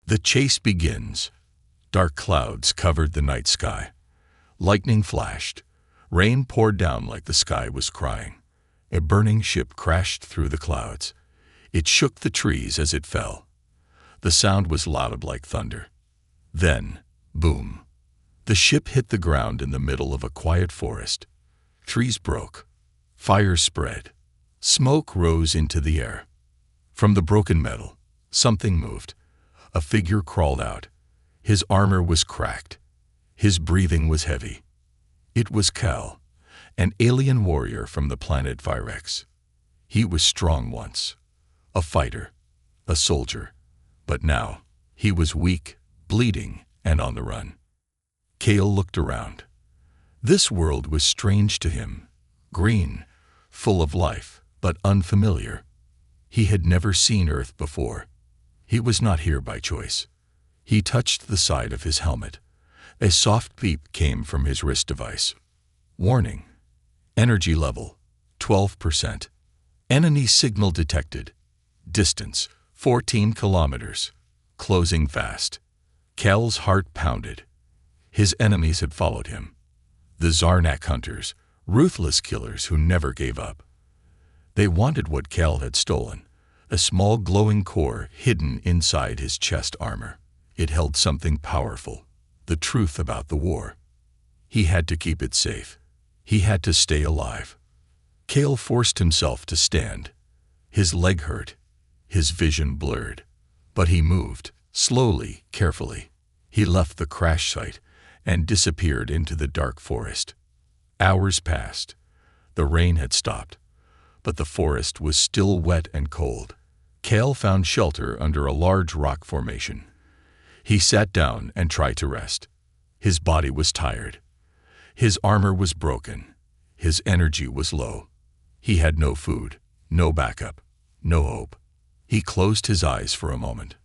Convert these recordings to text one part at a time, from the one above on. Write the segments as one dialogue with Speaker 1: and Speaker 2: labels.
Speaker 1: The chase begins. Dark clouds covered the night sky. Lightning flashed. Rain poured down like the sky was crying. A burning ship crashed through the clouds. It shook the trees as it fell. The sound was loud like thunder. Then, boom. The ship hit the ground in the middle of a quiet forest. Trees broke. Fire spread. Smoke rose into the air. From the broken metal, something moved. A figure crawled out. His armor was cracked. His breathing was heavy. It was Cal, an alien warrior from the planet Virex. He was strong once, a fighter, a soldier, but now he was weak, bleeding, and on the run. Cal looked around. This world was strange to him, green, full of life, but unfamiliar. He had never seen Earth before. He was not here by choice. He touched the side of his helmet. A soft beep came from his wrist device. Warning. Energy level, 12%. Enemy signal detected. Distance, 14 kilometers. Closing fast. Cal's heart pounded. His enemies had followed him. The Zarnak hunters, ruthless killers who never gave up. They wanted what Cal had stolen. A small glowing core hidden inside his chest armor. It held something powerful, the truth about the war. He had to keep it safe. He had to stay alive. Cal forced himself to stand. His leg hurt. His vision blurred. But he moved, slowly, carefully. He left the crash site and disappeared into the dark forest. Hours passed. The rain had stopped, but the forest was still wet and cold. Cal found shelter under a large rock formation. He sat down and tried to rest. His body was tired. His armor was broken. His energy was low. He had no food, no backup, no hope. He closed his eyes for a moment.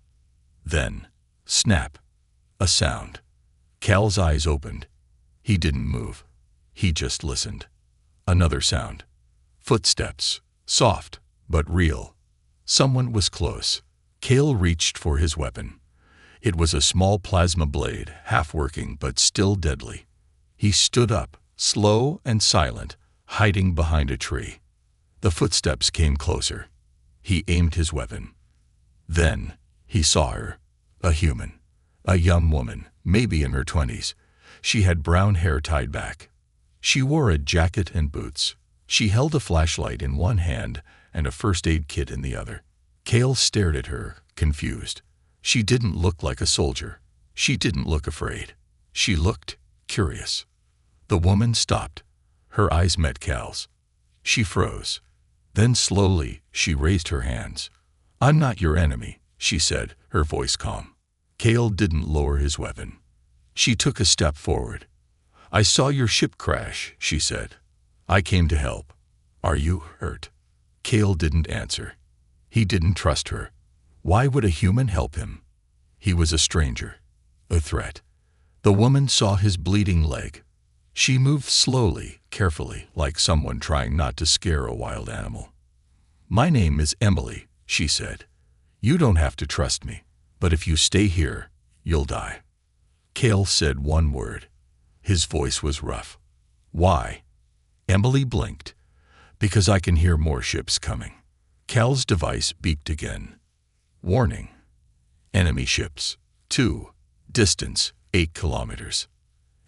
Speaker 1: Then, snap, a sound. Cal's eyes opened. He didn't move. He just listened. Another sound. Footsteps, soft, but real. Someone was close. Cal reached for his weapon. It was a small plasma blade, half working but still deadly. He stood up, slow and silent, hiding behind a tree. The footsteps came closer. He aimed his weapon. Then, he saw her, a human, a young woman, maybe in her 20s. She had brown hair tied back. She wore a jacket and boots. She held a flashlight in one hand and a first aid kit in the other. Cal stared at her, confused. She didn't look like a soldier. She didn't look afraid. She looked curious. The woman stopped. Her eyes met Cal's. She froze. Then slowly, she raised her hands. "I'm not your enemy," she said, her voice calm. Cal didn't lower his weapon. She took a step forward. "I saw your ship crash," she said. "I came to help. Are you hurt?" Cal didn't answer. He didn't trust her. Why would a human help him? He was a stranger, a threat. The woman saw his bleeding leg. She moved slowly, carefully, like someone trying not to scare a wild animal. "My name is Emily," she said. "You don't have to trust me, but if you stay here, you'll die." Cal said one word. His voice was rough. "Why?" Emily blinked. "Because I can hear more ships coming." Cal's device beeped again. Warning. Enemy ships. 2. Distance, 8 kilometers.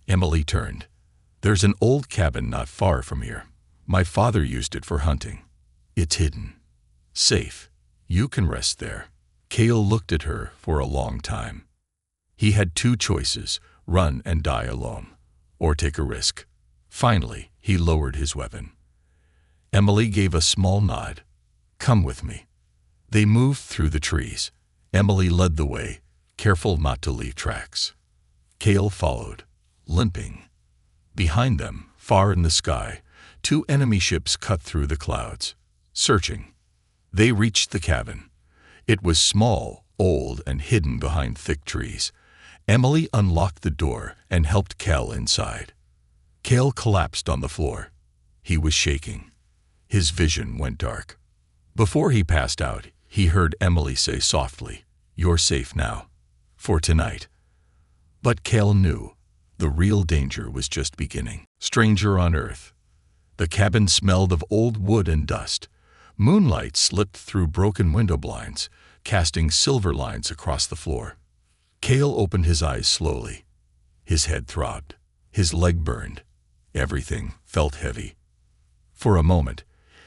Speaker 1: Emily turned. "There's an old cabin not far from here. My father used it for hunting. It's hidden. Safe. You can rest there." Cal looked at her for a long time. He had two choices, run and die alone, or take a risk. Finally, he lowered his weapon. Emily gave a small nod. "Come with me." They moved through the trees. Emily led the way, careful not to leave tracks. Cal followed, limping. Behind them, far in the sky, 2 enemy ships cut through the clouds, searching. They reached the cabin. It was small, old, and hidden behind thick trees. Emily unlocked the door and helped Cal inside. Cal collapsed on the floor. He was shaking. His vision went dark. Before he passed out, he heard Emily say softly, "You're safe now." for tonight. But Cale knew the real danger was just beginning. Stranger on Earth. The cabin smelled of old wood and dust. Moonlight slipped through broken window blinds, casting silver lines across the floor. Cale opened his eyes slowly. His head throbbed. His leg burned. Everything felt heavy. For a moment,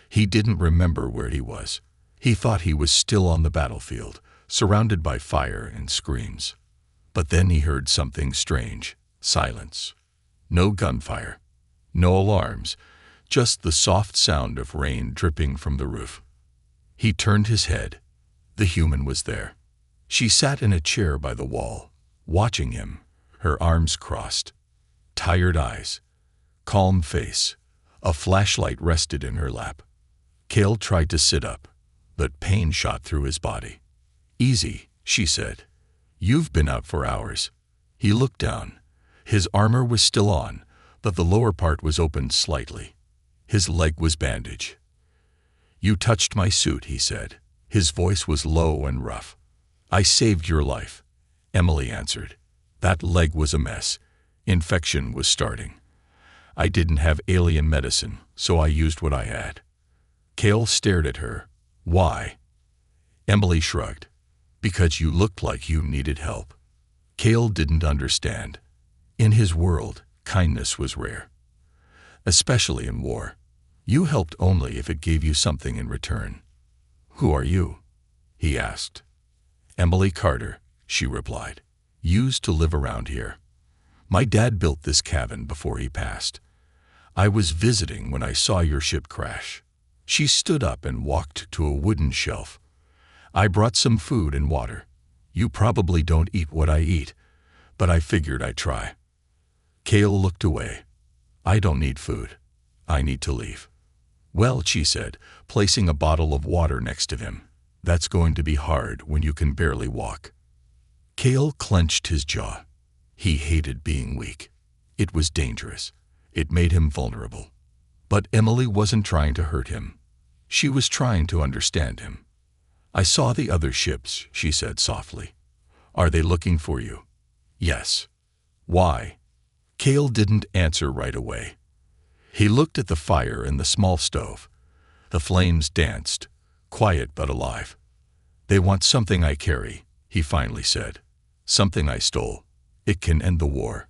Speaker 1: he didn't remember where he was. He thought he was still on the battlefield, surrounded by fire and screams. But then he heard something strange. Silence. No gunfire. No alarms. Just the soft sound of rain dripping from the roof. He turned his head. The human was there. She sat in a chair by the wall, watching him, her arms crossed. Tired eyes. Calm face. A flashlight rested in her lap. Cale tried to sit up, but pain shot through his body. "Easy," she said. "You've been out for hours." He looked down. His armor was still on, but the lower part was opened slightly. His leg was bandaged. "You touched my suit," he said. His voice was low and rough. "I saved your life," Emily answered. "That leg was a mess. Infection was starting. I didn't have alien medicine, so I used what I had." Cale stared at her. "Why?" Emily shrugged. "Because you looked like you needed help." Cale didn't understand. In his world, kindness was rare. Especially in war. You helped only if it gave you something in return. "Who are you?" he asked. "Emily Carter," she replied. "Used to live around here. My dad built this cabin before he passed. I was visiting when I saw your ship crash." She stood up and walked to a wooden shelf. "I brought some food and water. You probably don't eat what I eat, but I figured I'd try." Cale looked away. "I don't need food. I need to leave." "Well," she said, placing a bottle of water next to him, "that's going to be hard when you can barely walk." Cale clenched his jaw. He hated being weak. It was dangerous. It made him vulnerable. But Emily wasn't trying to hurt him. She was trying to understand him. "I saw the other ships," she said softly. "Are they looking for you?" "Yes." "Why?" Cale didn't answer right away. He looked at the fire in the small stove. The flames danced, quiet but alive. "They want something I carry," he finally said. "Something I stole. It can end the war.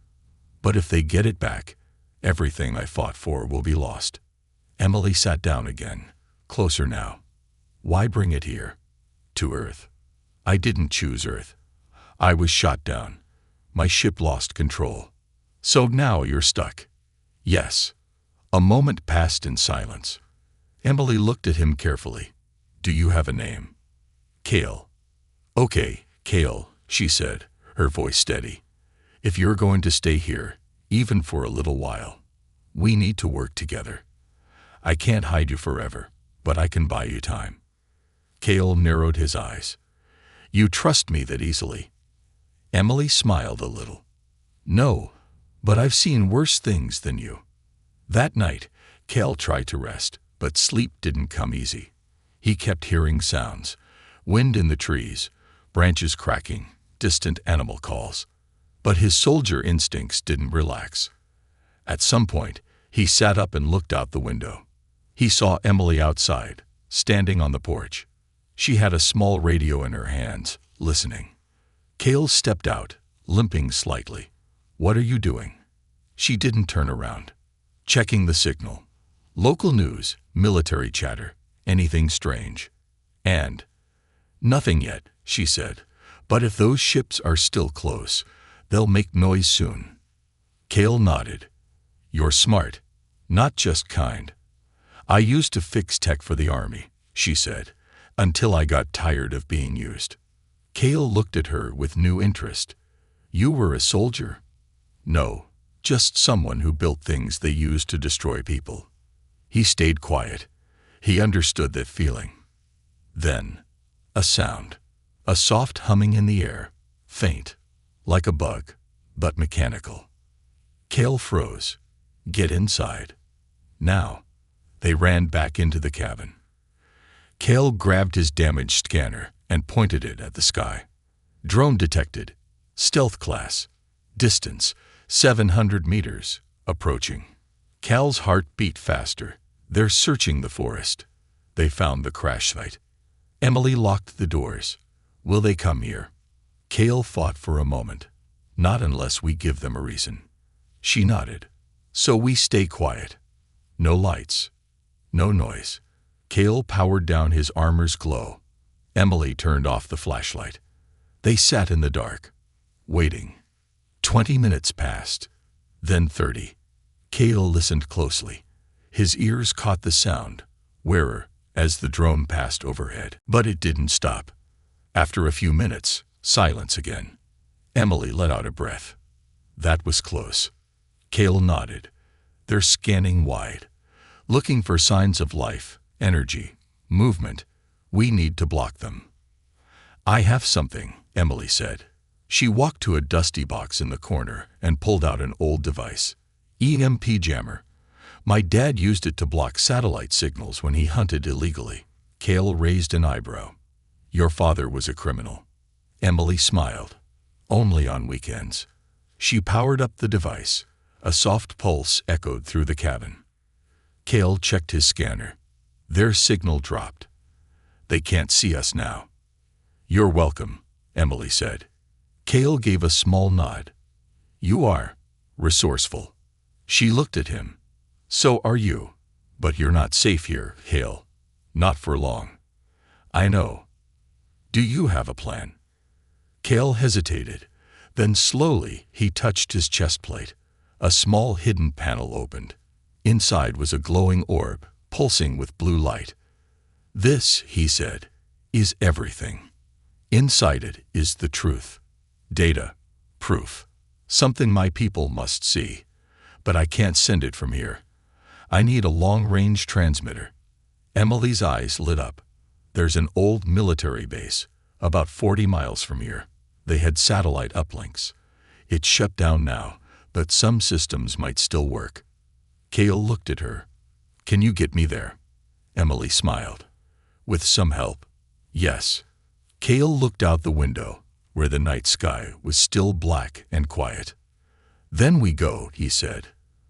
Speaker 1: But if they get it back, everything I fought for will be lost." Emily sat down again, closer now. "Why bring it here? To Earth?" "I didn't choose Earth. I was shot down. My ship lost control. So now you're stuck." "Yes." A moment passed in silence. Emily looked at him carefully. "Do you have a name?" "Cale." "Okay, Cale," she said, her voice steady. "If you're going to stay here, even for a little while, we need to work together. I can't hide you forever, but I can buy you time." Cale narrowed his eyes. "You trust me that easily?" Emily smiled a little. "No, but I've seen worse things than you." That night, Cale tried to rest, but sleep didn't come easy. He kept hearing sounds, wind in the trees, branches cracking, distant animal calls. But his soldier instincts didn't relax. At some point, he sat up and looked out the window. He saw Emily outside, standing on the porch. She had a small radio in her hands, listening. Cale stepped out, limping slightly. "What are you doing?" She didn't turn around. "Checking the signal. Local news, military chatter, anything strange." "And?" "Nothing yet," she said. "But if those ships are still close, they'll make noise soon." Cale nodded. "You're smart, not just kind." "I used to fix tech for the army," she said, "until I got tired of being used." Cale looked at her with new interest. "You were a soldier?" "No, just someone who built things they used to destroy people." He stayed quiet. He understood that feeling. Then, a sound. A soft humming in the air, faint, like a bug, but mechanical. Cale froze. "Get inside." "Now." They ran back into the cabin. Cale grabbed his damaged scanner and pointed it at the sky. "Drone detected," Stealth class. Distance, 700 meters. Approaching. Cal's heart beat faster. They're searching the forest. They found the crash site. Emily locked the doors. Will they come here? Cal thought for a moment. Not unless we give them a reason. She nodded. So we stay quiet. No lights. No noise. Cal powered down his armor's glow. Emily turned off the flashlight. They sat in the dark, waiting. 20 minutes passed, then 30. Cal listened closely. His ears caught the sound, rarer, as the drone passed overhead. But it didn't stop. After a few minutes, silence again. Emily let out a breath. That was close. Cal nodded. They're scanning wide, looking for signs of life, energy, movement. We need to block them. I have something, Emily said. She walked to a dusty box in the corner and pulled out an old device. EMP jammer. My dad used it to block satellite signals when he hunted illegally. Cal raised an eyebrow. Your father was a criminal. Emily smiled. Only on weekends. She powered up the device. A soft pulse echoed through the cabin. Cal checked his scanner. Their signal dropped. They can't see us now. You're welcome, Emily said. Cal gave a small nod. You are resourceful. She looked at him. So are you. But you're not safe here, Cal. Not for long. I know. Do you have a plan? Cal hesitated. Then slowly he touched his chest plate. A small hidden panel opened. Inside was a glowing orb, pulsing with blue light. This, he said, is everything. Inside it is the truth. Data. Proof. Something my people must see. But I can't send it from here. I need a long-range transmitter. Emily's eyes lit up. There's an old military base, about 40 miles from here. They had satellite uplinks. It's shut down now, but some systems might still work. Cal looked at her. Can you get me there? Emily smiled. With some help. Yes. Cal looked out the window, where the night sky was still black and quiet. Then we go, he said,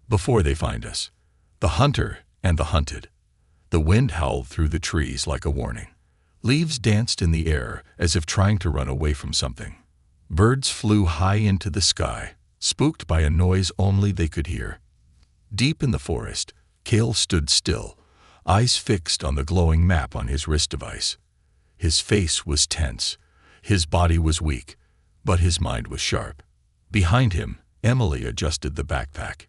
Speaker 1: before they find us. The hunter and the hunted. The wind howled through the trees like a warning. Leaves danced in the air as if trying to run away from something. Birds flew high into the sky, spooked by a noise only they could hear. Deep in the forest, Cal stood still, eyes fixed on the glowing map on his wrist device. His face was tense, his body was weak, but his mind was sharp. Behind him, Emily adjusted the backpack.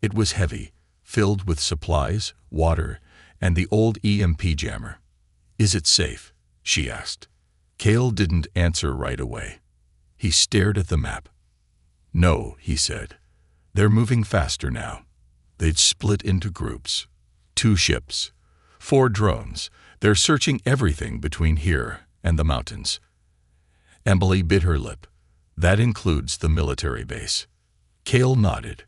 Speaker 1: It was heavy, filled with supplies, water, and the old EMP jammer. Is it safe? She asked. Cal didn't answer right away. He stared at the map. No, he said. They're moving faster now. They'd split into groups. 2 ships. 4 drones. They're searching everything between here and the mountains. Emily bit her lip. That includes the military base. Cal nodded.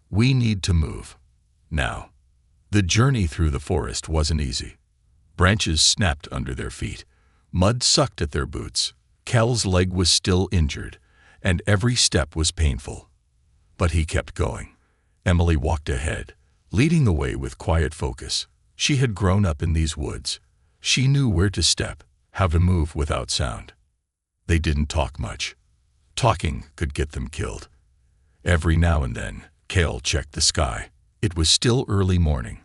Speaker 1: We need to move. Now. The journey through the forest wasn't easy. Branches snapped under their feet. Mud sucked at their boots. Cal's leg was still injured, and every step was painful. But he kept going. Emily walked ahead, leading the way with quiet focus. She had grown up in these woods. She knew where to step, how to move without sound. They didn't talk much. Talking could get them killed. Every now and then, Cal checked the sky. It was still early morning,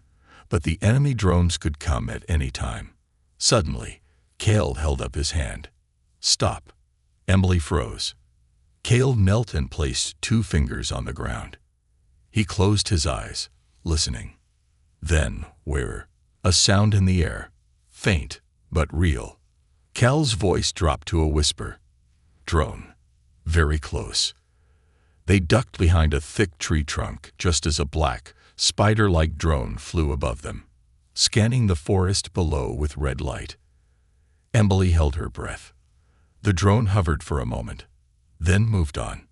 Speaker 1: but the enemy drones could come at any time. Suddenly, Cal held up his hand. Stop. Emily froze. Cal knelt and placed 2 fingers on the ground. He closed his eyes, listening. Then, where? A sound in the air. Faint, but real. Cal's voice dropped to a whisper. Drone. Very close. They ducked behind a thick tree trunk just as a black, spider-like drone flew above them, scanning the forest below with red light. Emily held her breath. The drone hovered for a moment, then moved on.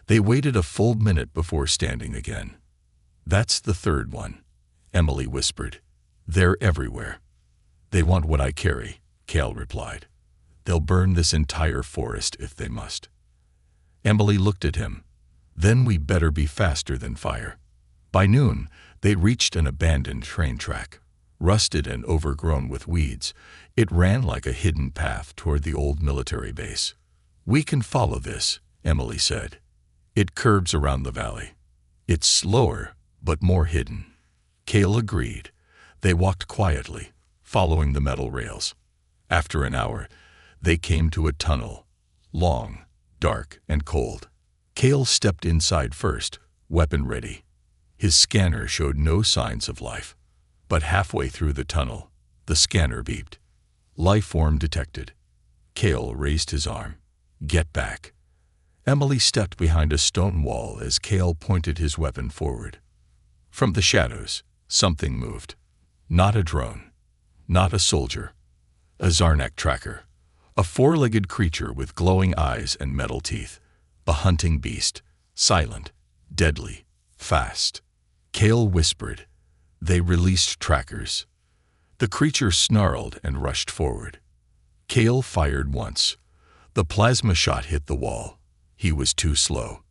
Speaker 1: They waited a full minute before standing again. That's the 3rd one, Emily whispered. They're everywhere. They want what I carry, Cal replied. They'll burn this entire forest if they must. Emily looked at him. Then we better be faster than fire. By noon, they reached an abandoned train track. Rusted and overgrown with weeds, it ran like a hidden path toward the old military base. We can follow this, Emily said. It curves around the valley. It's slower, but more hidden. Cale agreed. They walked quietly, following the metal rails. After an hour, they came to a tunnel, long, dark, and cold. Cale stepped inside first, weapon ready. His scanner showed no signs of life. But halfway through the tunnel, the scanner beeped. Life form detected. Cale raised his arm. Get back. Emily stepped behind a stone wall as Cale pointed his weapon forward. From the shadows, something moved. Not a drone. Not a soldier. A Zarnak tracker. A four-legged creature with glowing eyes and metal teeth. A hunting beast. Silent. Deadly. Fast. Cale whispered. They released trackers. The creature snarled and rushed forward. Cale fired once. The plasma shot hit the wall. He was too slow.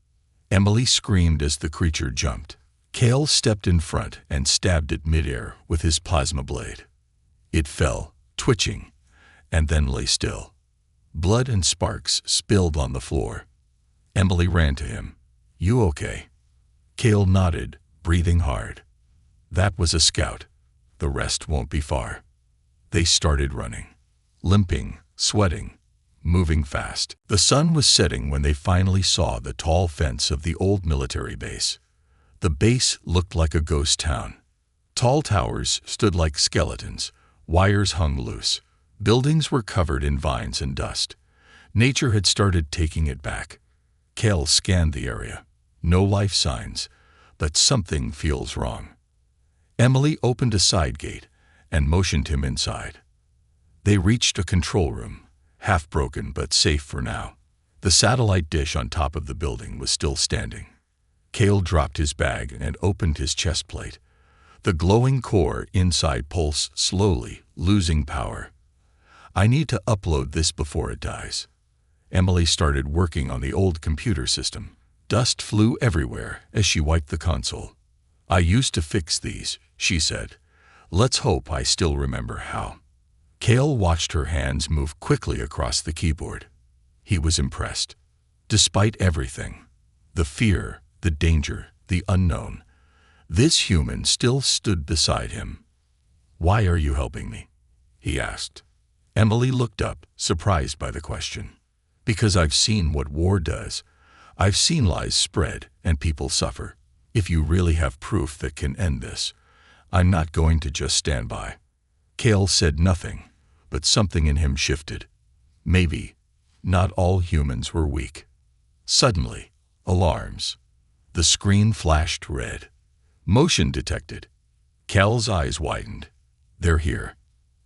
Speaker 1: Emily screamed as the creature jumped. Cale stepped in front and stabbed it midair with his plasma blade. It fell, twitching, and then lay still. Blood and sparks spilled on the floor. Emily ran to him. You okay? Cale nodded, breathing hard. That was a scout. The rest won't be far. They started running, limping, sweating, moving fast. The sun was setting when they finally saw the tall fence of the old military base. The base looked like a ghost town. Tall towers stood like skeletons, wires hung loose. Buildings were covered in vines and dust. Nature had started taking it back. Cale scanned the area. No life signs, but something feels wrong. Emily opened a side gate and motioned him inside. They reached a control room, half broken but safe for now. The satellite dish on top of the building was still standing. Cale dropped his bag and opened his chest plate. The glowing core inside pulsed slowly, losing power. I need to upload this before it dies. Emily started working on the old computer system. Dust flew everywhere as she wiped the console. I used to fix these, she said. Let's hope I still remember how. Cale watched her hands move quickly across the keyboard. He was impressed. Despite everything, the fear, the danger, the unknown, this human still stood beside him. Why are you helping me? He asked. Emily looked up, surprised by the question. Because I've seen what war does. I've seen lies spread and people suffer. If you really have proof that can end this, I'm not going to just stand by. Cale said nothing, but something in him shifted. Maybe not all humans were weak. Suddenly, alarms. The screen flashed red. Motion detected. Cale's eyes widened. They're here.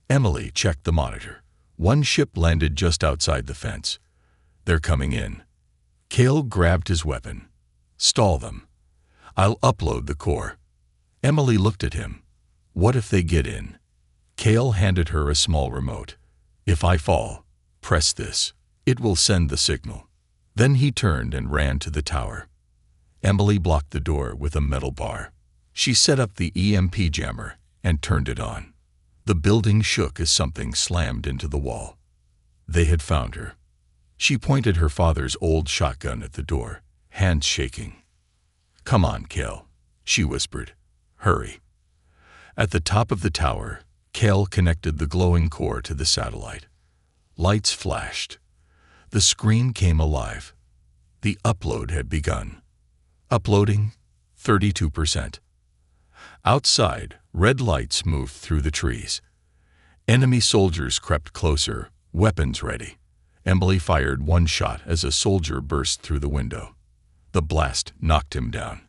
Speaker 1: Emily checked the monitor. One ship landed just outside the fence. They're coming in. Cale grabbed his weapon. Stall them. I'll upload the core. Emily looked at him. What if they get in? Cale handed her a small remote. If I fall, press this. It will send the signal. Then he turned and ran to the tower. Emily blocked the door with a metal bar. She set up the EMP jammer and turned it on. The building shook as something slammed into the wall. They had found her. She pointed her father's old shotgun at the door, hands shaking. Come on, Cale, she whispered. Hurry. At the top of the tower, Cale connected the glowing core to the satellite. Lights flashed. The screen came alive. The upload had begun. Uploading 32%. Outside, red lights moved through the trees. Enemy soldiers crept closer, weapons ready. Emily fired one shot as a soldier burst through the window. The blast knocked him down.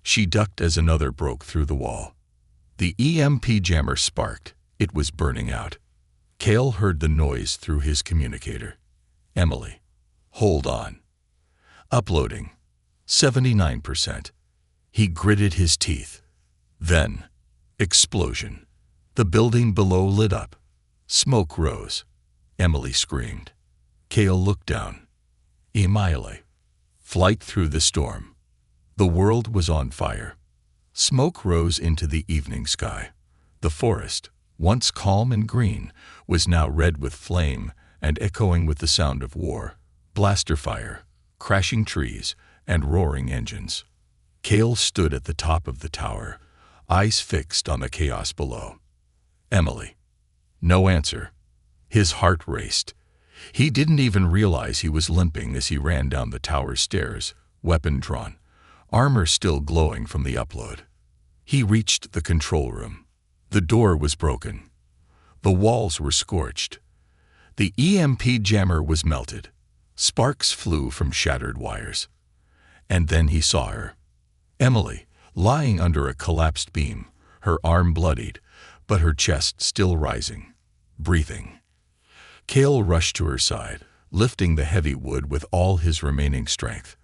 Speaker 1: She ducked as another broke through the wall. The EMP jammer sparked. It was burning out. Cale heard the noise through his communicator. Emily, hold on. Uploading 79%. He gritted his teeth. Then, explosion. The building below lit up. Smoke rose. Emily screamed. Cale looked down. Emily. Flight through the storm. The world was on fire. Smoke rose into the evening sky. The forest, once calm and green, was now red with flame and echoing with the sound of war, blaster fire, crashing trees, and roaring engines. Cale stood at the top of the tower, eyes fixed on the chaos below. Emily. No answer. His heart raced. He didn't even realize he was limping as he ran down the tower stairs, weapon drawn, armor still glowing from the upload. He reached the control room. The door was broken. The walls were scorched. The EMP jammer was melted. Sparks flew from shattered wires. And then he saw her. Emily, lying under a collapsed beam, her arm bloodied, but her chest still rising, breathing. Cale rushed to her side, lifting the heavy wood with all his remaining strength.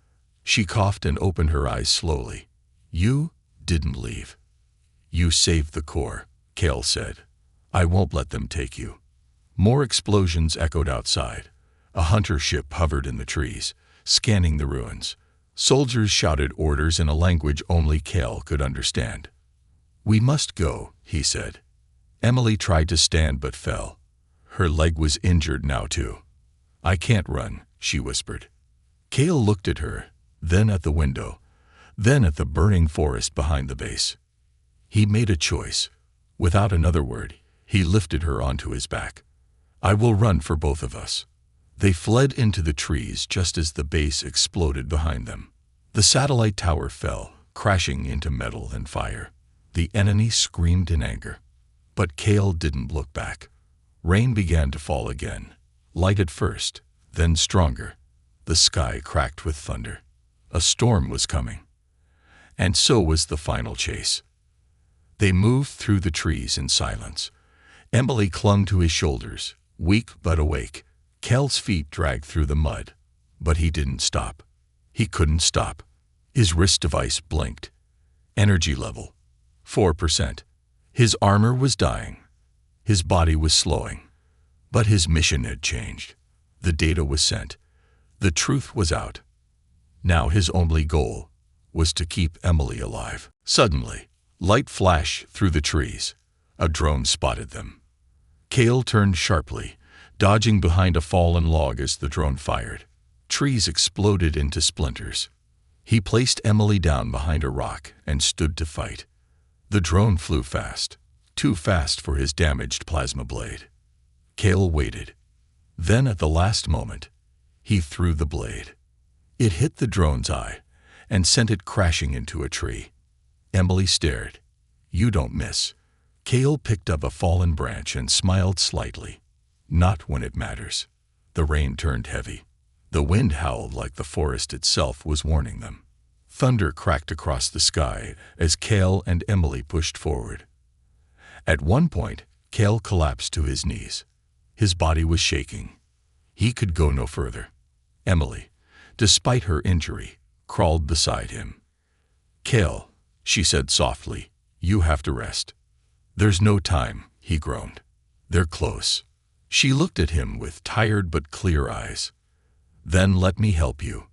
Speaker 1: She coughed and opened her eyes slowly. You didn't leave. You saved the core, Cale said. I won't let them take you. More explosions echoed outside. A hunter ship hovered in the trees, scanning the ruins. Soldiers shouted orders in a language only Cale could understand. We must go, he said. Emily tried to stand but fell. Her leg was injured now too. I can't run, she whispered. Cale looked at her, then at the window, then at the burning forest behind the base. He made a choice. Without another word, he lifted her onto his back. I will run for both of us. They fled into the trees just as the base exploded behind them. The satellite tower fell, crashing into metal and fire. The enemy screamed in anger. But Cale didn't look back. Rain began to fall again, light at first, then stronger. The sky cracked with thunder. A storm was coming. And so was the final chase. They moved through the trees in silence. Emily clung to his shoulders, weak but awake. Cale's feet dragged through the mud, but he didn't stop. He couldn't stop. His wrist device blinked. Energy level, 4%. His armor was dying. His body was slowing. But his mission had changed. The data was sent. The truth was out. Now his only goal was to keep Emily alive. Suddenly, light flashed through the trees. A drone spotted them. Cale turned sharply, dodging behind a fallen log as the drone fired. Trees exploded into splinters. He placed Emily down behind a rock and stood to fight. The drone flew fast, too fast for his damaged plasma blade. Cale waited. Then at the last moment, he threw the blade. It hit the drone's eye and sent it crashing into a tree. Emily stared. You don't miss. Cale picked up a fallen branch and smiled slightly. Not when it matters. The rain turned heavy. The wind howled like the forest itself was warning them. Thunder cracked across the sky as Cale and Emily pushed forward. At one point, Cale collapsed to his knees. His body was shaking. He could go no further. Emily, despite her injury, crawled beside him. Cale, she said softly, you have to rest. There's no time, he groaned. They're close. She looked at him with tired but clear eyes. Then let me help you.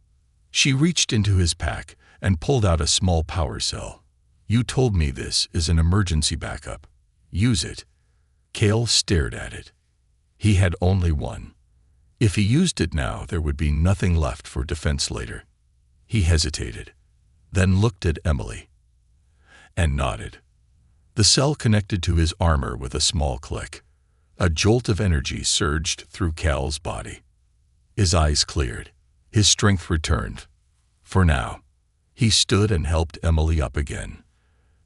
Speaker 1: She reached into his pack and pulled out a small power cell. You told me this is an emergency backup. Use it. Cale stared at it. He had only one. If he used it now, there would be nothing left for defense later. He hesitated, then looked at Emily and nodded. The cell connected to his armor with a small click. A jolt of energy surged through Cale's body. His eyes cleared. His strength returned. For now, he stood and helped Emily up again.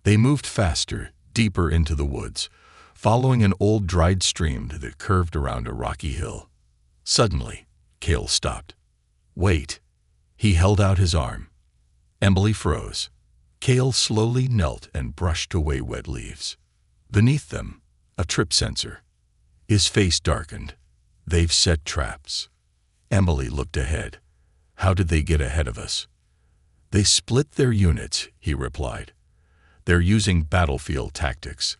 Speaker 1: They moved faster, deeper into the woods, following an old dried stream that curved around a rocky hill. Suddenly, Cale stopped. Wait. He held out his arm. Emily froze. Cale slowly knelt and brushed away wet leaves. Beneath them, a trip sensor. His face darkened. They've set traps. Emily looked ahead. How did they get ahead of us? They split their units, he replied. They're using battlefield tactics.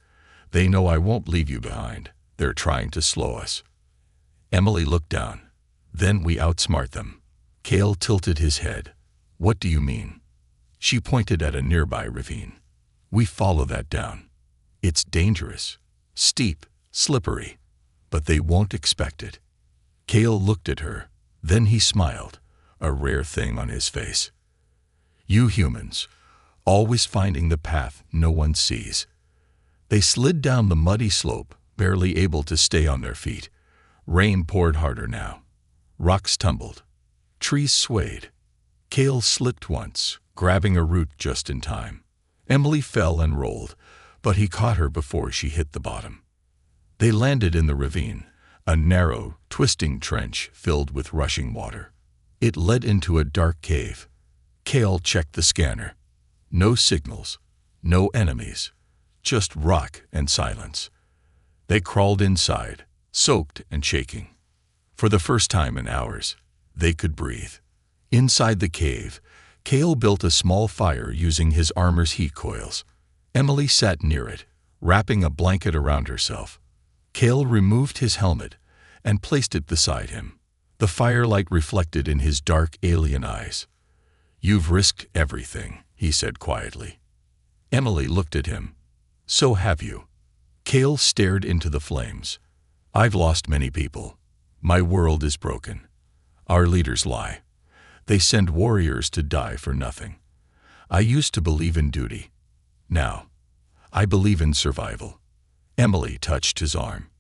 Speaker 1: They know I won't leave you behind. They're trying to slow us. Emily looked down. Then we outsmart them. Cale tilted his head. What do you mean? She pointed at a nearby ravine. We follow that down. It's dangerous, steep, slippery, but they won't expect it. Cale looked at her, then he smiled, a rare thing on his face. You humans, always finding the path no one sees. They slid down the muddy slope, barely able to stay on their feet. Rain poured harder now. Rocks tumbled. Trees swayed. Cale slipped once, grabbing a root just in time. Emily fell and rolled, but he caught her before she hit the bottom. They landed in the ravine, a narrow, twisting trench filled with rushing water. It led into a dark cave. Cale checked the scanner. No signals, no enemies, just rock and silence. They crawled inside, soaked and shaking. For the first time in hours, they could breathe. Inside the cave, Cale built a small fire using his armor's heat coils. Emily sat near it, wrapping a blanket around herself. Cale removed his helmet and placed it beside him. The firelight reflected in his dark alien eyes. You've risked everything, he said quietly. Emily looked at him. So have you. Cale stared into the flames. I've lost many people. My world is broken. Our leaders lie. They send warriors to die for nothing. I used to believe in duty. Now, I believe in survival. Emily touched his arm.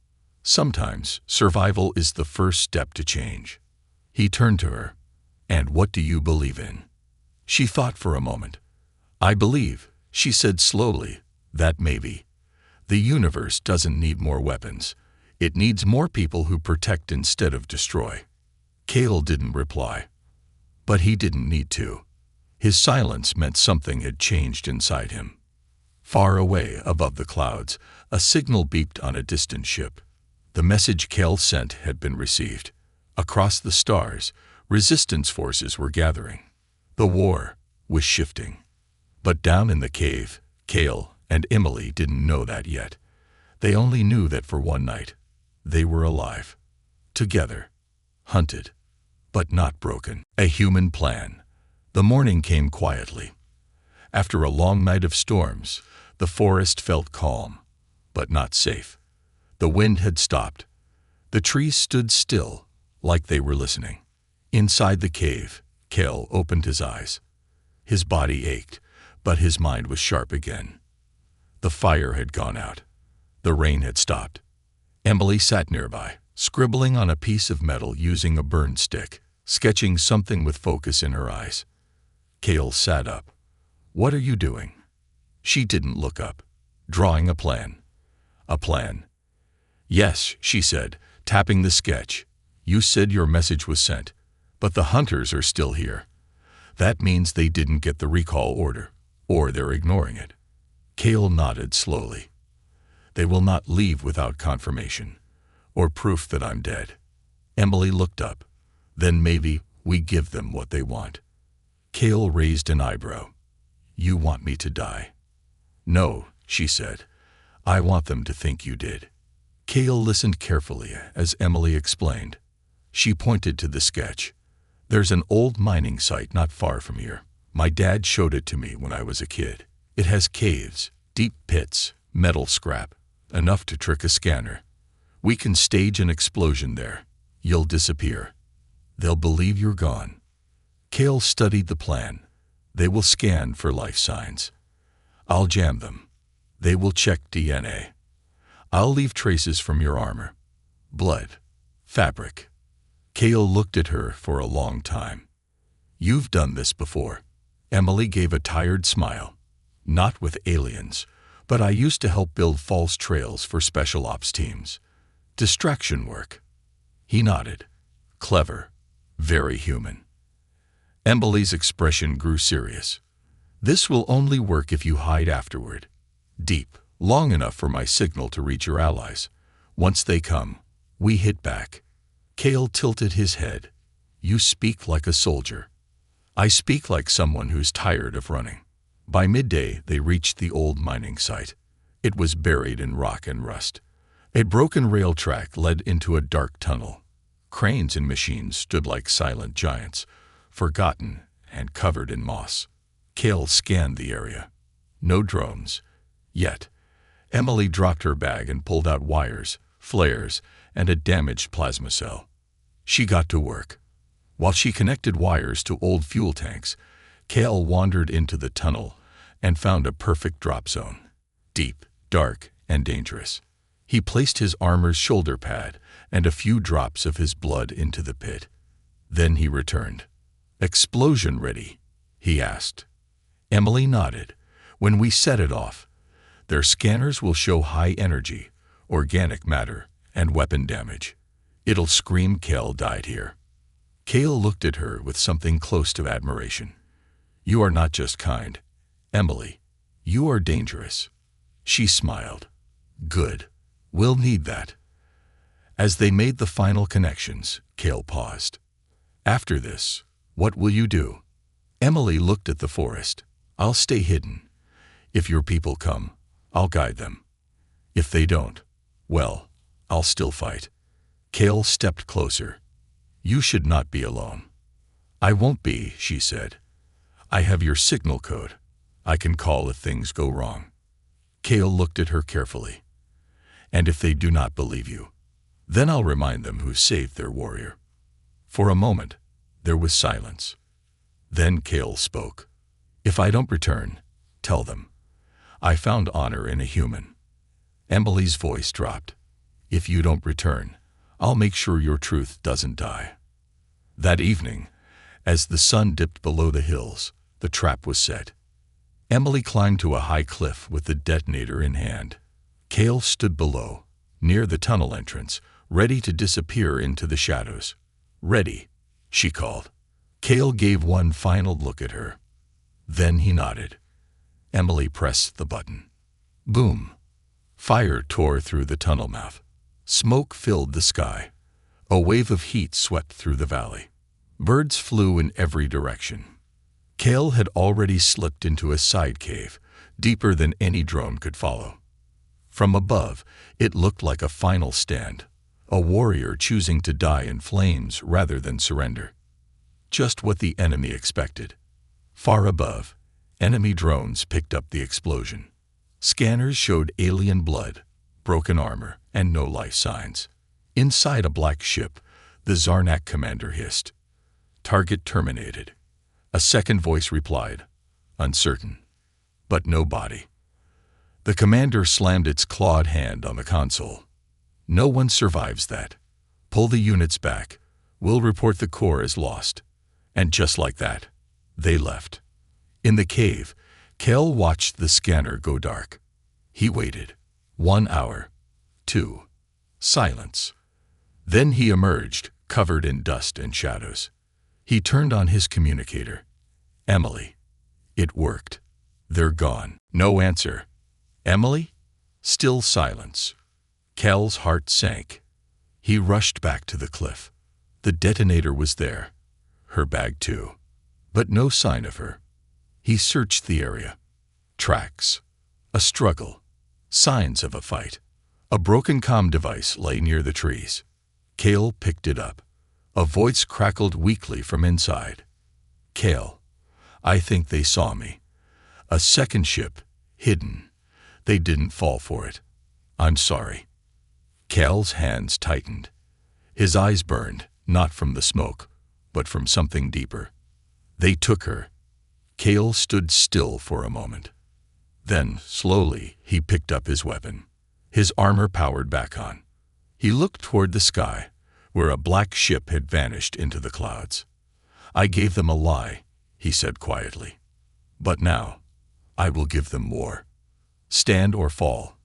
Speaker 1: Sometimes survival is the first step to change. He turned to her. And what do you believe in? She thought for a moment. I believe, she said slowly, that maybe the universe doesn't need more weapons. It needs more people who protect instead of destroy. Cale didn't reply. But he didn't need to. His silence meant something had changed inside him. Far away above the clouds, a signal beeped on a distant ship. The message Cale sent had been received. Across the stars, resistance forces were gathering. The war was shifting. But down in the cave, Cale and Emily didn't know that yet. They only knew that for one night, they were alive. Together, hunted, but not broken. A human plan. The morning came quietly. After a long night of storms, the forest felt calm, but not safe. The wind had stopped. The trees stood still, like they were listening. Inside the cave, Cale opened his eyes. His body ached, but his mind was sharp again. The fire had gone out. The rain had stopped. Emily sat nearby, scribbling on a piece of metal using a burned stick, sketching something with focus in her eyes. Cale sat up. What are you doing? She didn't look up. Drawing a plan. A plan. Yes, she said, tapping the sketch. You said your message was sent, but the hunters are still here. That means they didn't get the recall order, or they're ignoring it. Cale nodded slowly. They will not leave without confirmation, or proof that I'm dead. Emily looked up. Then maybe we give them what they want. Cale raised an eyebrow. You want me to die? No, she said. I want them to think you did. Cale listened carefully as Emily explained. She pointed to the sketch. There's an old mining site not far from here. My dad showed it to me when I was a kid. It has caves, deep pits, metal scrap, enough to trick a scanner. We can stage an explosion there. You'll disappear. They'll believe you're gone. Cale studied the plan. They will scan for life signs. I'll jam them. They will check DNA. I'll leave traces from your armor. Blood. Fabric. Cale looked at her for a long time. You've done this before. Emily gave a tired smile. Not with aliens, but I used to help build false trails for special ops teams. Distraction work. He nodded. Clever. Very human. Emily's expression grew serious. This will only work if you hide afterward. Deep, long enough for my signal to reach your allies. Once they come, we hit back. Cale tilted his head. You speak like a soldier. I speak like someone who's tired of running. By midday, they reached the old mining site. It was buried in rock and rust. A broken rail track led into a dark tunnel. Cranes and machines stood like silent giants, forgotten and covered in moss. Cale scanned the area. No drones. Yet. Emily dropped her bag and pulled out wires, flares, and a damaged plasma cell. She got to work. While she connected wires to old fuel tanks, Cale wandered into the tunnel and found a perfect drop zone. Deep, dark, and dangerous. He placed his armor's shoulder pad and a few drops of his blood into the pit. Then he returned. "Explosion ready?" he asked. Emily nodded. "When we set it off, their scanners will show high energy, organic matter, and weapon damage. It'll scream Cale died here." Cale looked at her with something close to admiration. "You are not just kind, Emily. You are dangerous." She smiled. "Good. We'll need that." As they made the final connections, Cale paused. "After this, what will you do?" Emily looked at the forest. "I'll stay hidden. If your people come, I'll guide them. If they don't, well, I'll still fight." Cale stepped closer. "You should not be alone." "I won't be," she said. "I have your signal code. I can call if things go wrong." Cale looked at her carefully. "And if they do not believe you, then I'll remind them who saved their warrior." For a moment, there was silence. Then Cale spoke. "If I don't return, tell them. I found honor in a human." Emily's voice dropped. "If you don't return, I'll make sure your truth doesn't die." That evening, as the sun dipped below the hills, the trap was set. Emily climbed to a high cliff with the detonator in hand. Cale stood below, near the tunnel entrance, ready to disappear into the shadows. "Ready," she called. Cale gave one final look at her. Then he nodded. Emily pressed the button. Boom! Fire tore through the tunnel mouth. Smoke filled the sky. A wave of heat swept through the valley. Birds flew in every direction. Cale had already slipped into a side cave, deeper than any drone could follow. From above, it looked like a final stand, a warrior choosing to die in flames rather than surrender. Just what the enemy expected. Far above, enemy drones picked up the explosion. Scanners showed alien blood, broken armor, and no life signs. Inside a black ship, the Zarnak commander hissed. "Target terminated." A second voice replied, "Uncertain." But no body. The commander slammed its clawed hand on the console. "No one survives that. Pull the units back. We'll report the core as lost." And just like that, they left. In the cave, Cale watched the scanner go dark. He waited. 1 hour. 2. Silence. Then he emerged, covered in dust and shadows. He turned on his communicator. "Emily." It worked. "They're gone." No answer. "Emily?" Still silence. Cale's heart sank. He rushed back to the cliff. The detonator was there. Her bag too. But no sign of her. He searched the area. Tracks. A struggle. Signs of a fight. A broken comm device lay near the trees. Cale picked it up. A voice crackled weakly from inside. "Cale, I think they saw me. A second ship, hidden. They didn't fall for it. I'm sorry." Cale's hands tightened. His eyes burned, not from the smoke, but from something deeper. They took her. Cale stood still for a moment. Then, slowly, he picked up his weapon. His armor powered back on. He looked toward the sky, where a black ship had vanished into the clouds. "I gave them a lie," he said quietly. "But now, I will give them more. Stand or fall."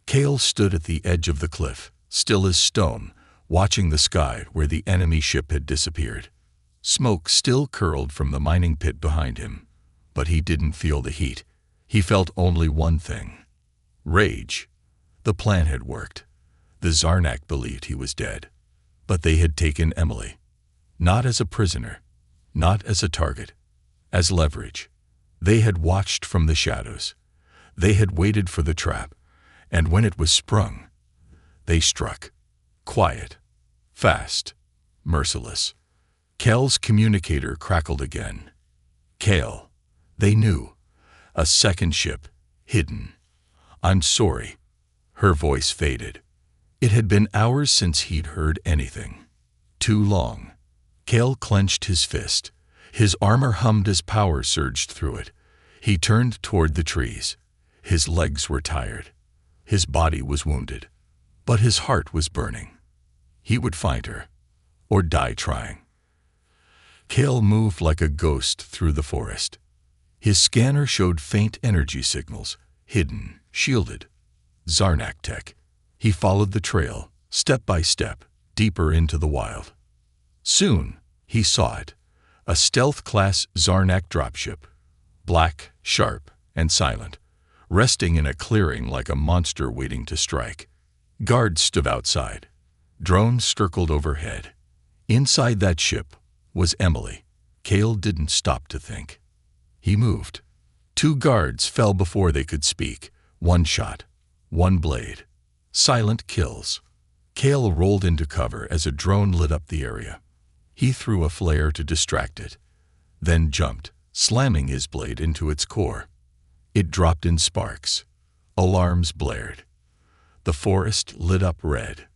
Speaker 1: Cale stood at the edge of the cliff, still as stone, watching the sky where the enemy ship had disappeared. Smoke still curled from the mining pit behind him, but he didn't feel the heat. He felt only one thing. Rage. The plan had worked. The Zarnak believed he was dead. But they had taken Emily. Not as a prisoner. Not as a target. As leverage. They had watched from the shadows. They had waited for the trap. And when it was sprung, they struck. Quiet. Fast. Merciless. Cale's communicator crackled again. Kale. They knew. A second ship. Hidden. I'm sorry. Her voice faded. It had been hours since he'd heard anything. Too long. Kale clenched his fist. His armor hummed as power surged through it. He turned toward the trees. His legs were tired. His body was wounded. But his heart was burning. He would find her. Or die trying. Kale moved like a ghost through the forest. His scanner showed faint energy signals. Hidden. Shielded. Zarnak tech. He followed the trail, step by step, deeper into the wild. Soon, he saw it. A stealth-class Zarnak dropship. Black, sharp, and silent. Resting in a clearing like a monster waiting to strike. Guards stood outside. Drones circled overhead. Inside that ship was Emily. Kale didn't stop to think. He moved. 2 guards fell before they could speak. 1 shot. 1 blade. Silent kills. Kale rolled into cover as a drone lit up the area. He threw a flare to distract it, then jumped, slamming his blade into its core. It dropped in sparks. Alarms blared. The forest lit up red.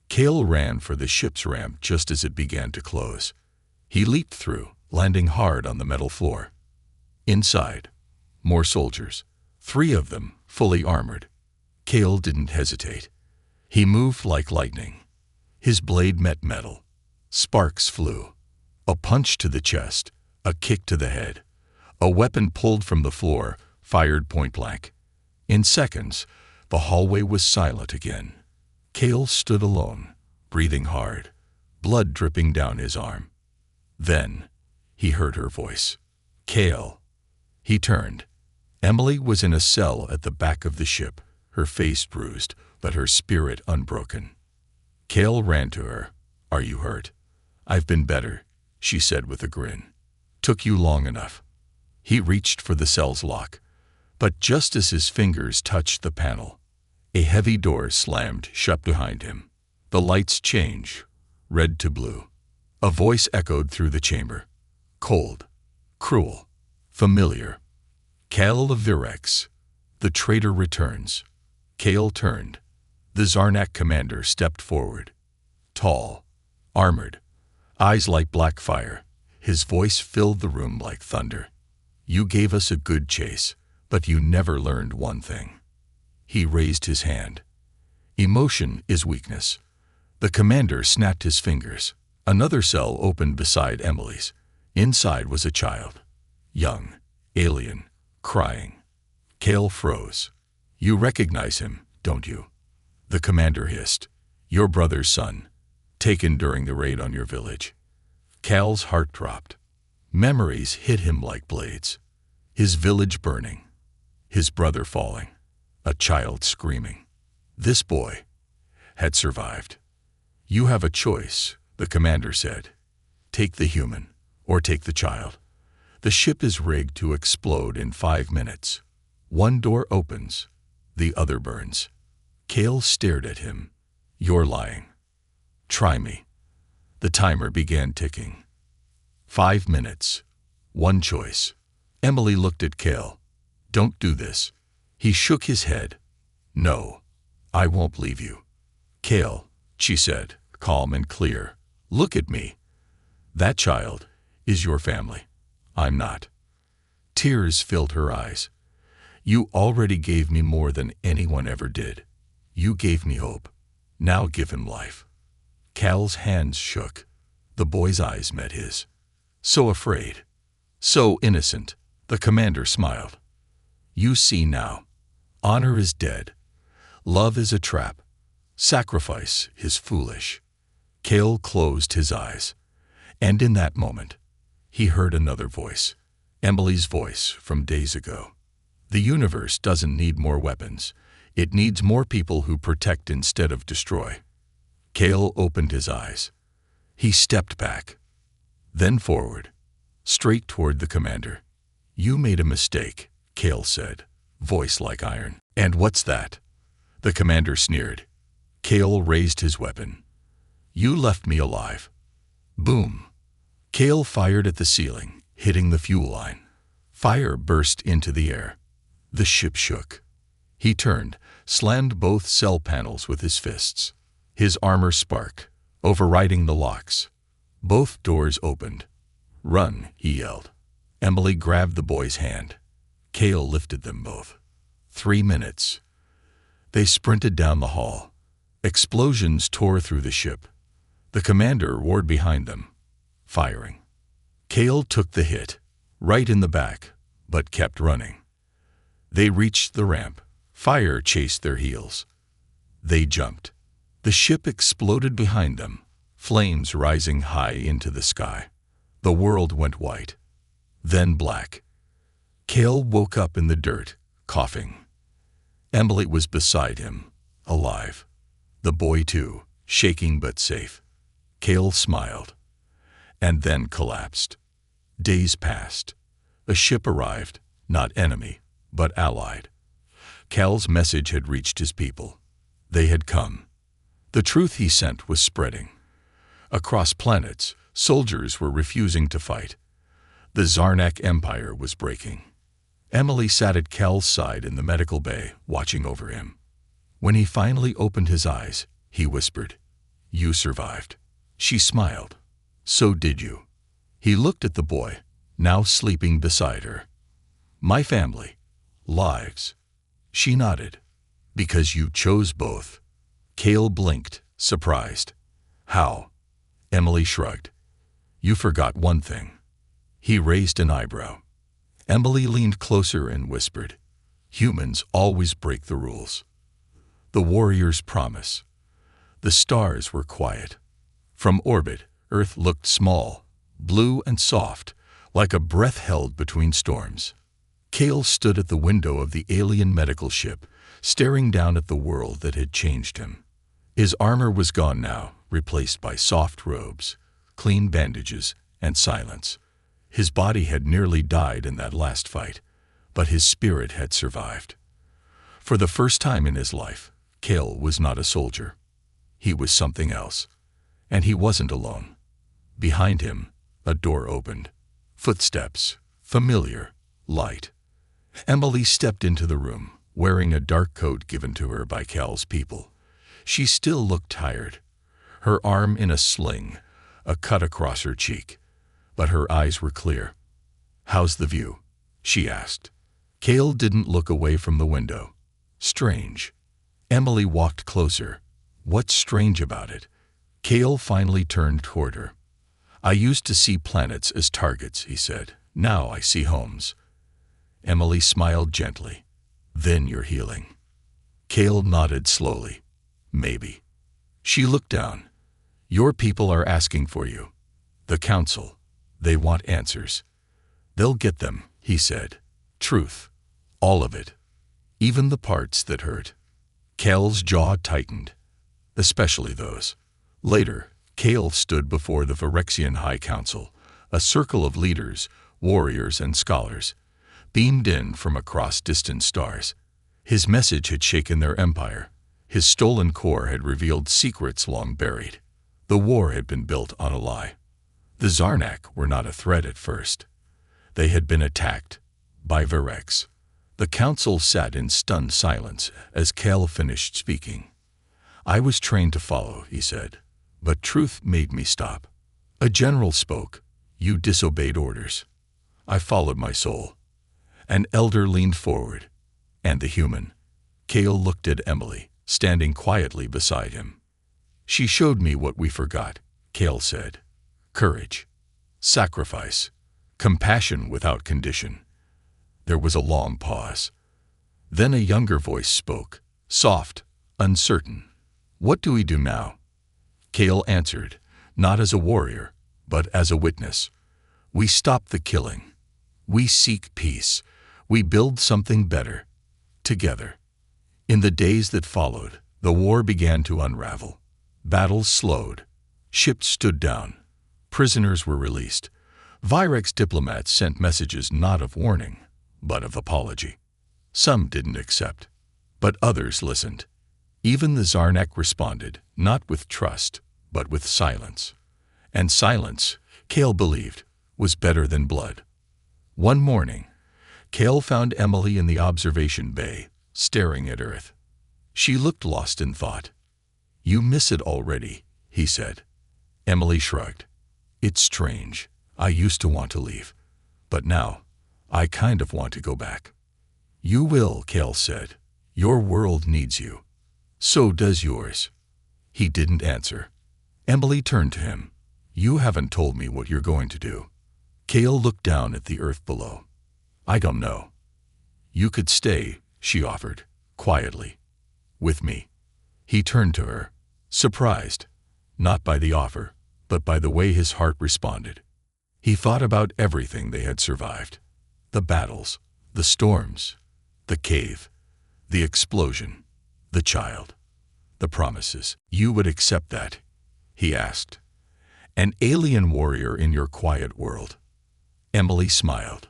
Speaker 1: Kale ran for the ship's ramp just as it began to close. He leaped through, landing hard on the metal floor. Inside, more soldiers, 3 of them fully armored. Kale didn't hesitate. He moved like lightning. His blade met metal. Sparks flew. A punch to the chest, a kick to the head. A weapon pulled from the floor, fired point blank. In seconds, the hallway was silent again. Kale stood alone, breathing hard, blood dripping down his arm. Then, he heard her voice. Kale. He turned. Emily was in a cell at the back of the ship, her face bruised, but her spirit unbroken. Kale ran to her. Are you hurt? I've been better, she said with a grin. Took you long enough. He reached for the cell's lock, but just as his fingers touched the panel, a heavy door slammed shut behind him. The lights changed, red to blue. A voice echoed through the chamber. Cold, cruel, familiar. Kale of Virex. The traitor returns. Kale turned. The Zarnak commander stepped forward. Tall, armored, eyes like black fire. His voice filled the room like thunder. You gave us a good chase, but you never learned one thing. He raised his hand. Emotion is weakness. The commander snapped his fingers. Another cell opened beside Emily's. Inside was a child. Young, alien, crying. Kale froze. You recognize him, don't you? The commander hissed. Your brother's son. Taken during the raid on your village. Kale's heart dropped. Memories hit him like blades. His village burning. His brother falling. A child screaming. This boy had survived. You have a choice, the commander said. Take the human, or take the child. The ship is rigged to explode in 5 minutes. One door opens, the other burns. Kale stared at him. You're lying. Try me. The timer began ticking. 5 minutes. One choice. Emily looked at Kale. Don't do this. He shook his head. No, I won't leave you. Kale, she said, calm and clear. Look at me. That child is your family. I'm not. Tears filled her eyes. You already gave me more than anyone ever did. You gave me hope. Now give him life. Cal's hands shook. The boy's eyes met his. So afraid. So innocent. The commander smiled. You see now. Honor is dead. Love is a trap. Sacrifice is foolish. Kale closed his eyes. And in that moment, he heard another voice. Emily's voice from days ago. The universe doesn't need more weapons. It needs more people who protect instead of destroy. Kale opened his eyes. He stepped back. Then forward. Straight toward the commander. You made a mistake, Kale said, voice like iron. And what's that? The commander sneered. Kale raised his weapon. You left me alive. Boom. Kale fired at the ceiling, hitting the fuel line. Fire burst into the air. The ship shook. He turned, slammed both cell panels with his fists. His armor sparked, overriding the locks. Both doors opened. "Run," he yelled. Emily grabbed the boy's hand. Cale lifted them both. 3 minutes. They sprinted down the hall. Explosions tore through the ship. The commander roared behind them, firing. Cale took the hit, right in the back, but kept running. They reached the ramp. Fire chased their heels. They jumped. The ship exploded behind them, flames rising high into the sky. The world went white, then black. Cale woke up in the dirt, coughing. Emily was beside him, alive. The boy too, shaking but safe. Cale smiled, and then collapsed. Days passed. A ship arrived, not enemy, but allied. Cale's message had reached his people. They had come. The truth he sent was spreading. Across planets, soldiers were refusing to fight. The Zarnak Empire was breaking. Emily sat at Cale's side in the medical bay, watching over him. When he finally opened his eyes, he whispered, "You survived." She smiled. "So did you." He looked at the boy, now sleeping beside her. "My family. Lives." She nodded. "Because you chose both." Cale blinked, surprised. "How?" Emily shrugged. "You forgot one thing." He raised an eyebrow. Emily leaned closer and whispered, "Humans always break the rules." The warrior's promise. The stars were quiet. From orbit, Earth looked small, blue and soft, like a breath held between storms. Cale stood at the window of the alien medical ship, staring down at the world that had changed him. His armor was gone now, replaced by soft robes, clean bandages, and silence. His body had nearly died in that last fight, but his spirit had survived. For the first time in his life, Cale was not a soldier. He was something else. And he wasn't alone. Behind him, a door opened. Footsteps, familiar, light. Emily stepped into the room, wearing a dark coat given to her by Cale's people. She still looked tired, her arm in a sling, a cut across her cheek. But her eyes were clear. "How's the view?" she asked. Cale didn't look away from the window. "Strange." Emily walked closer. "What's strange about it?" Cale finally turned toward her. "I used to see planets as targets," he said. "Now I see homes." Emily smiled gently. "Then you're healing." Cale nodded slowly. "Maybe." She looked down. "Your people are asking for you. The council. They want answers." "They'll get them," he said. "Truth. All of it. Even the parts that hurt." Cale's jaw tightened. Especially those. Later, Cale stood before the Phyrexian High Council, a circle of leaders, warriors, and scholars, beamed in from across distant stars. His message had shaken their empire. His stolen core had revealed secrets long buried. The war had been built on a lie. The Zarnak were not a threat at first. They had been attacked by Virex. The council sat in stunned silence as Cale finished speaking. "I was trained to follow," he said, "but truth made me stop." A general spoke. "You disobeyed orders." "I followed my soul." An elder leaned forward. "And the human?" Cale looked at Emily, standing quietly beside him. "She showed me what we forgot," Cale said. "Courage, sacrifice, compassion without condition." There was a long pause. Then a younger voice spoke, soft, uncertain. "What do we do now?" Cale answered, not as a warrior, but as a witness. "We stop the killing. We seek peace. We build something better. Together." In the days that followed, the war began to unravel. Battles slowed. Ships stood down. Prisoners were released. Virex diplomats sent messages not of warning, but of apology. Some didn't accept, but others listened. Even the Zarnak responded, not with trust, but with silence. And silence, Cale believed, was better than blood. One morning, Cale found Emily in the observation bay, staring at Earth. She looked lost in thought. "You miss it already," he said. Emily shrugged. "It's strange. I used to want to leave. But now, I kind of want to go back." "You will," Cale said. "Your world needs you. So does yours." He didn't answer. Emily turned to him. "You haven't told me what you're going to do." Cale looked down at the Earth below. "I don't know." "You could stay," she offered, quietly. "With me." He turned to her, surprised, not by the offer, but by the way his heart responded. He thought about everything they had survived. The battles, the storms, the cave, the explosion, the child, the promises. "You would accept that?" he asked. "An alien warrior in your quiet world?" Emily smiled.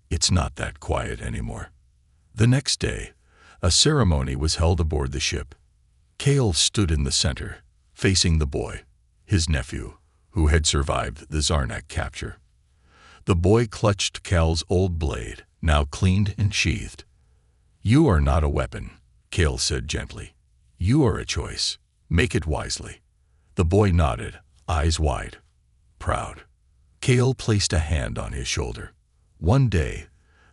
Speaker 1: "It's not that quiet anymore." The next day, a ceremony was held aboard the ship. Cale stood in the center, facing the boy, his nephew, who had survived the Zarnak capture. The boy clutched Cal's old blade, now cleaned and sheathed. "You are not a weapon," Cale said gently. "You are a choice. Make it wisely." The boy nodded, eyes wide, proud. Cale placed a hand on his shoulder. "One day,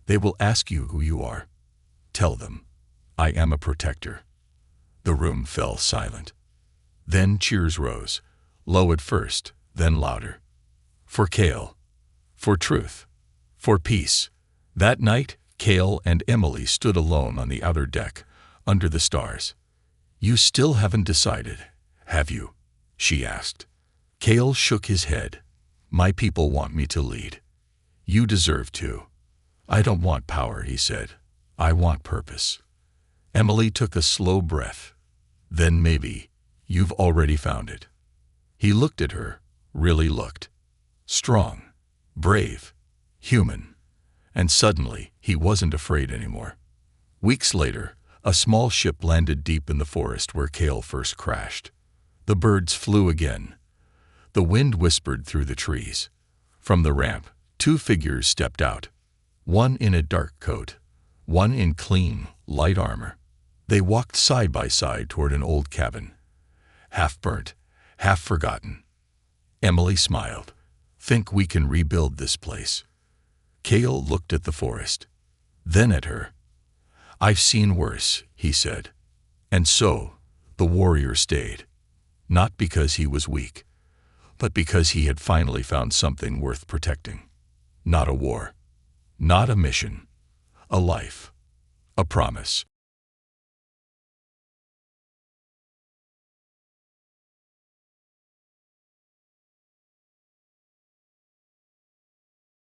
Speaker 1: they will ask you who you are. Tell them, I am a protector." The room fell silent. Then cheers rose, low at first, then louder. For Cale. For truth. For peace. That night, Cale and Emily stood alone on the outer deck, under the stars. "You still haven't decided, have you?" she asked. Cale shook his head. "My people want me to lead. You deserve to." "I don't want power," he said. "I want purpose." Emily took a slow breath. "Then maybe you've already found it." He looked at her, really looked. Strong, brave, human. And suddenly, he wasn't afraid anymore. Weeks later, a small ship landed deep in the forest where Cale first crashed. The birds flew again. The wind whispered through the trees. From the ramp, two figures stepped out. One in a dark coat, one in clean, light armor. They walked side by side toward an old cabin. Half burnt, half forgotten. Emily smiled. "Think we can rebuild this place?" Cale looked at the forest, then at her. "I've seen worse," he said. And so, the warrior stayed. Not because he was weak, but because he had finally found something worth protecting. Not a war, not a mission, a life, a promise.